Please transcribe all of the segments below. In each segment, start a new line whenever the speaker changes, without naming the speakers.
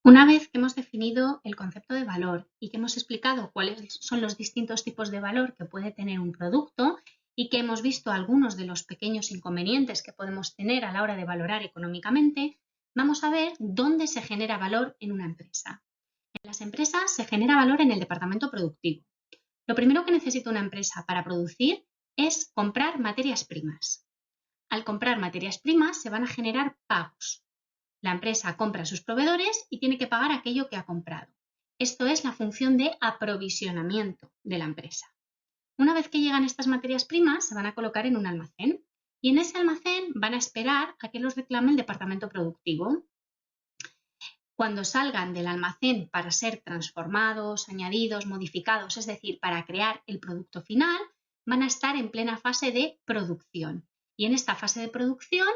Una vez que hemos definido el concepto de valor y que hemos explicado cuáles son los distintos tipos de valor que puede tener un producto y que hemos visto algunos de los pequeños inconvenientes que podemos tener a la hora de valorar económicamente, vamos a ver dónde se genera valor en una empresa. En las empresas se genera valor en el departamento productivo. Lo primero que necesita una empresa para producir es comprar materias primas. Al comprar materias primas se van a generar pagos. La empresa compra a sus proveedores y tiene que pagar aquello que ha comprado. Esto es la función de aprovisionamiento de la empresa. Una vez que llegan estas materias primas, se van a colocar en un almacén y en ese almacén van a esperar a que los reclame el departamento productivo. Cuando salgan del almacén para ser transformados, añadidos, modificados, es decir, para crear el producto final, van a estar en plena fase de producción. Y en esta fase de producción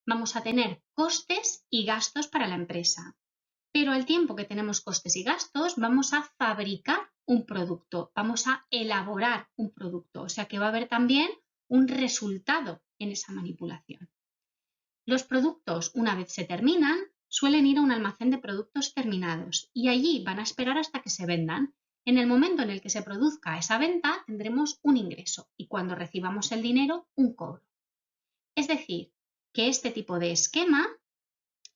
vamos a tener costes y gastos para la empresa. Pero al tiempo que tenemos costes y gastos, vamos a fabricar un producto, vamos a elaborar un producto. O sea que va a haber también un resultado en esa manipulación. Los productos, una vez se terminan, suelen ir a un almacén de productos terminados y allí van a esperar hasta que se vendan. En el momento en el que se produzca esa venta, tendremos un ingreso y cuando recibamos el dinero, un cobro. Es decir, que este tipo de esquema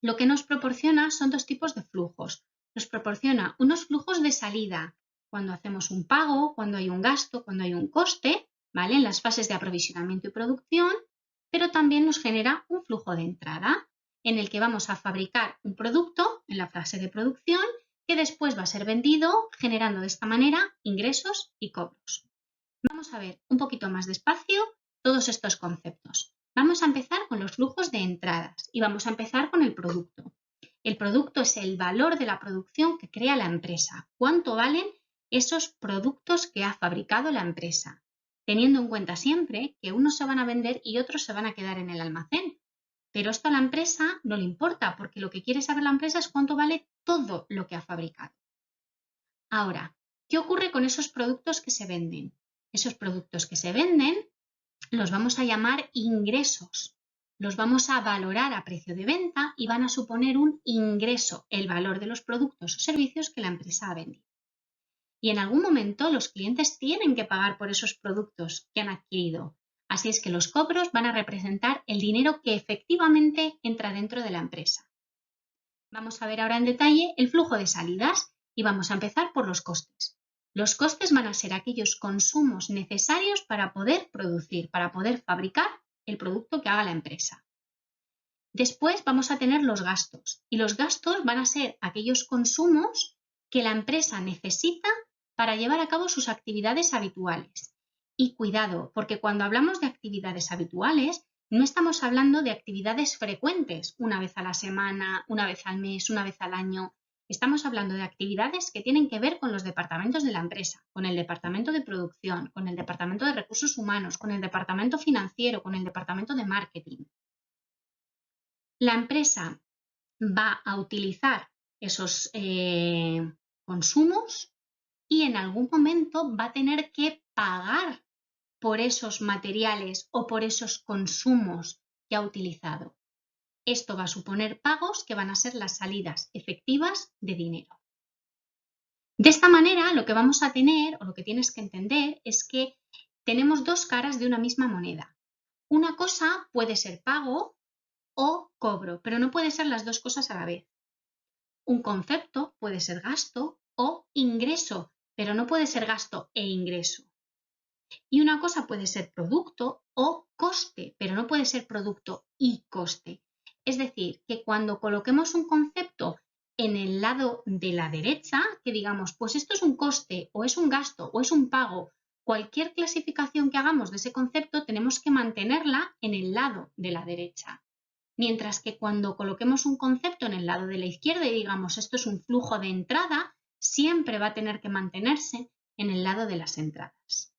lo que nos proporciona son dos tipos de flujos. Nos proporciona unos flujos de salida cuando hacemos un pago, cuando hay un gasto, cuando hay un coste, ¿vale? En las fases de aprovisionamiento y producción, pero también nos genera un flujo de entrada en el que vamos a fabricar un producto en la fase de producción que después va a ser vendido generando de esta manera ingresos y cobros. Vamos a ver un poquito más despacio todos estos conceptos. Vamos a empezar con los flujos de entradas y vamos a empezar con el producto. El producto es el valor de la producción que crea la empresa. ¿Cuánto valen esos productos que ha fabricado la empresa? Teniendo en cuenta siempre que unos se van a vender y otros se van a quedar en el almacén. Pero esto a la empresa no le importa porque lo que quiere saber la empresa es cuánto vale todo lo que ha fabricado. Ahora, ¿qué ocurre con esos productos que se venden? Esos productos que se venden los vamos a llamar ingresos. Los vamos a valorar a precio de venta y van a suponer un ingreso, el valor de los productos o servicios que la empresa ha vendido. Y en algún momento los clientes tienen que pagar por esos productos que han adquirido. Así es que los cobros van a representar el dinero que efectivamente entra dentro de la empresa. Vamos a ver ahora en detalle el flujo de salidas y vamos a empezar por los costes. Los costes van a ser aquellos consumos necesarios para poder producir, para poder fabricar el producto que haga la empresa. Después vamos a tener los gastos y los gastos van a ser aquellos consumos que la empresa necesita para llevar a cabo sus actividades habituales. Y cuidado, porque cuando hablamos de actividades habituales, no estamos hablando de actividades frecuentes, una vez a la semana, una vez al mes, una vez al año. Estamos hablando de actividades que tienen que ver con los departamentos de la empresa, con el departamento de producción, con el departamento de recursos humanos, con el departamento financiero, con el departamento de marketing. La empresa va a utilizar esos consumos y en algún momento va a tener que pagar por esos materiales o por esos consumos que ha utilizado. Esto va a suponer pagos que van a ser las salidas efectivas de dinero. De esta manera, lo que vamos a tener, o lo que tienes que entender, es que tenemos dos caras de una misma moneda. Una cosa puede ser pago o cobro, pero no puede ser las dos cosas a la vez. Un concepto puede ser gasto o ingreso, pero no puede ser gasto e ingreso. Y una cosa puede ser producto o coste, pero no puede ser producto y coste. Es decir, que cuando coloquemos un concepto en el lado de la derecha, que digamos, pues esto es un coste o es un gasto o es un pago, cualquier clasificación que hagamos de ese concepto tenemos que mantenerla en el lado de la derecha. Mientras que cuando coloquemos un concepto en el lado de la izquierda y digamos esto es un flujo de entrada, siempre va a tener que mantenerse en el lado de las entradas.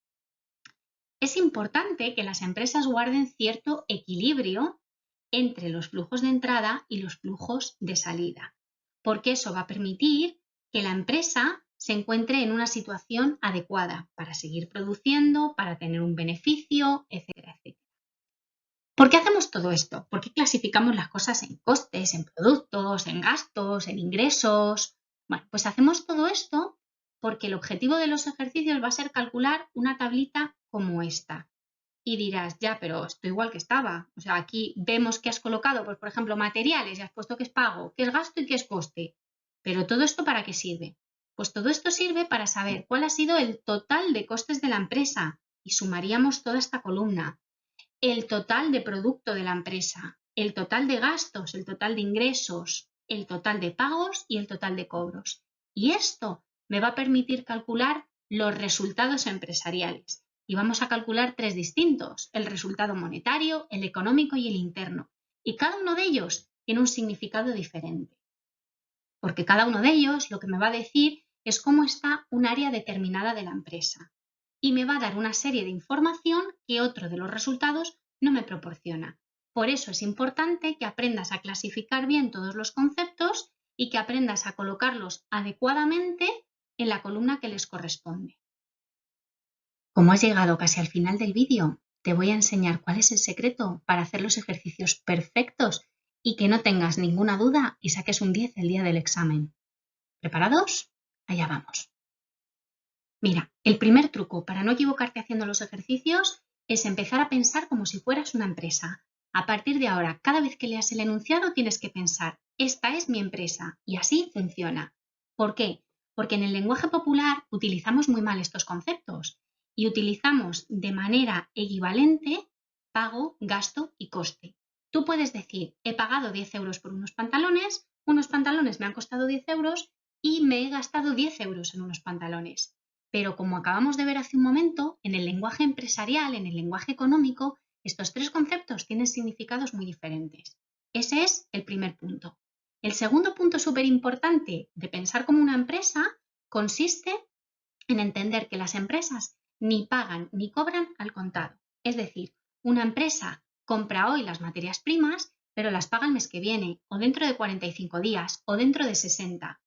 Es importante que las empresas guarden cierto equilibrio entre los flujos de entrada y los flujos de salida, porque eso va a permitir que la empresa se encuentre en una situación adecuada para seguir produciendo, para tener un beneficio, etcétera, etcétera. ¿Por qué hacemos todo esto? ¿Por qué clasificamos las cosas en costes, en productos, en gastos, en ingresos? Bueno, pues hacemos todo esto porque el objetivo de los ejercicios va a ser calcular una tablita como esta. Y dirás, ya, pero estoy igual que estaba. O sea, aquí vemos que has colocado, pues, por ejemplo, materiales y has puesto que es pago, que es gasto y que es coste. Pero ¿todo esto para qué sirve? Pues todo esto sirve para saber cuál ha sido el total de costes de la empresa y sumaríamos toda esta columna. El total de producto de la empresa, el total de gastos, el total de ingresos, el total de pagos y el total de cobros. Y esto me va a permitir calcular los resultados empresariales. Y vamos a calcular tres distintos, el resultado monetario, el económico y el interno. Y cada uno de ellos tiene un significado diferente. Porque cada uno de ellos lo que me va a decir es cómo está un área determinada de la empresa. Y me va a dar una serie de información que otro de los resultados no me proporciona. Por eso es importante que aprendas a clasificar bien todos los conceptos y que aprendas a colocarlos adecuadamente en la columna que les corresponde. Como has llegado casi al final del vídeo, te voy a enseñar cuál es el secreto para hacer los ejercicios perfectos y que no tengas ninguna duda y saques un 10 el día del examen. ¿Preparados? Allá vamos. Mira, el primer truco para no equivocarte haciendo los ejercicios es empezar a pensar como si fueras una empresa. A partir de ahora, cada vez que leas el enunciado tienes que pensar, esta es mi empresa y así funciona. ¿Por qué? Porque en el lenguaje popular utilizamos muy mal estos conceptos y utilizamos de manera equivalente pago, gasto y coste. Tú puedes decir, he pagado 10 euros por unos pantalones me han costado 10 euros y me he gastado 10 euros en unos pantalones. Pero como acabamos de ver hace un momento, en el lenguaje empresarial, en el lenguaje económico, estos tres conceptos tienen significados muy diferentes. Ese es el primer punto. El segundo punto súper importante de pensar como una empresa consiste en entender que las empresas ni pagan ni cobran al contado. Es decir, una empresa compra hoy las materias primas, pero las paga el mes que viene, o dentro de 45 días, o dentro de 60.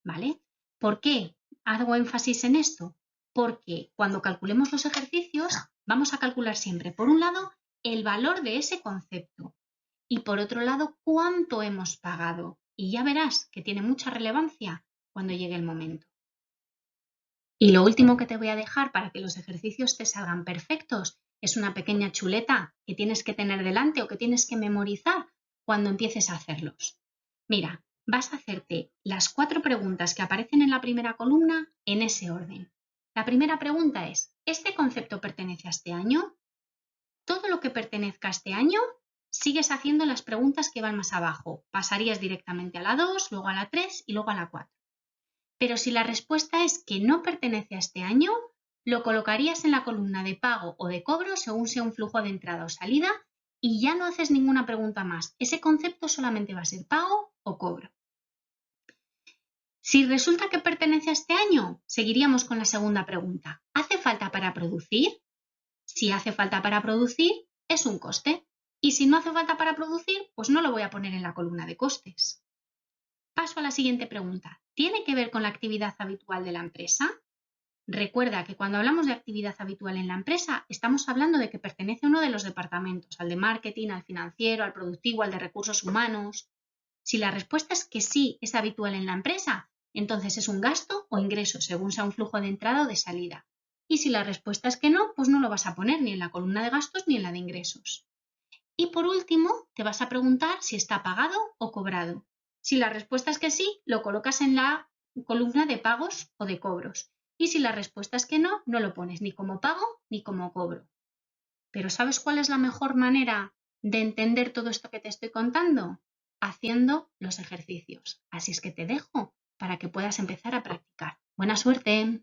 ¿Vale? ¿Por qué hago énfasis en esto? Porque cuando calculemos los ejercicios vamos a calcular siempre, por un lado, el valor de ese concepto y por otro lado, cuánto hemos pagado. Y ya verás que tiene mucha relevancia cuando llegue el momento. Y lo último que te voy a dejar para que los ejercicios te salgan perfectos es una pequeña chuleta que tienes que tener delante o que tienes que memorizar cuando empieces a hacerlos. Mira, vas a hacerte las 4 preguntas que aparecen en la primera columna en ese orden. La primera pregunta es, ¿este concepto pertenece a este año? Todo lo que pertenezca a este año, sigues haciendo las preguntas que van más abajo. Pasarías directamente a la 2, luego a la 3 y luego a la 4. Pero si la respuesta es que no pertenece a este año, lo colocarías en la columna de pago o de cobro según sea un flujo de entrada o salida y ya no haces ninguna pregunta más. Ese concepto solamente va a ser pago o cobro. Si resulta que pertenece a este año, seguiríamos con la segunda pregunta. ¿Hace falta para producir? Si hace falta para producir, es un coste. Y si no hace falta para producir, pues no lo voy a poner en la columna de costes. Paso a la siguiente pregunta. ¿Tiene que ver con la actividad habitual de la empresa? Recuerda que cuando hablamos de actividad habitual en la empresa, estamos hablando de que pertenece a uno de los departamentos, al de marketing, al financiero, al productivo, al de recursos humanos. Si la respuesta es que sí es habitual en la empresa, entonces es un gasto o ingreso, según sea un flujo de entrada o de salida. Y si la respuesta es que no, pues no lo vas a poner ni en la columna de gastos ni en la de ingresos. Y por último, te vas a preguntar si está pagado o cobrado. Si la respuesta es que sí, lo colocas en la columna de pagos o de cobros. Y si la respuesta es que no, no lo pones ni como pago ni como cobro. Pero ¿sabes cuál es la mejor manera de entender todo esto que te estoy contando? Haciendo los ejercicios. Así es que te dejo para que puedas empezar a practicar. Buena suerte.